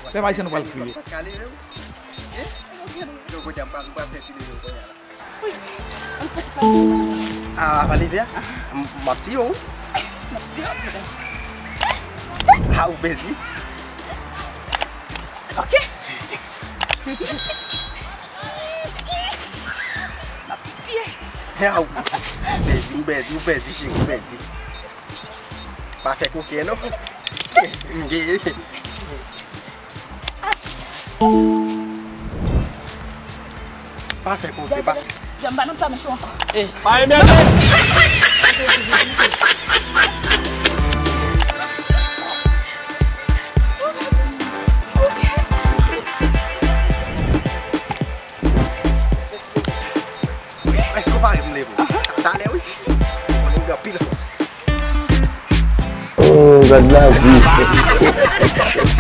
Você vai sendo valfrio. Eu vou jambar no bater sini dulu ya. Ah, Valivia. Matio. How busy? Okay. How busy. Pakai kuke no. Nggih. Pakai kuke, Pak. Jamban não tá no chão. Vai, meu Mas que vai, me levo. Tá, Léo? Vou ligar pila. Oh, God love you.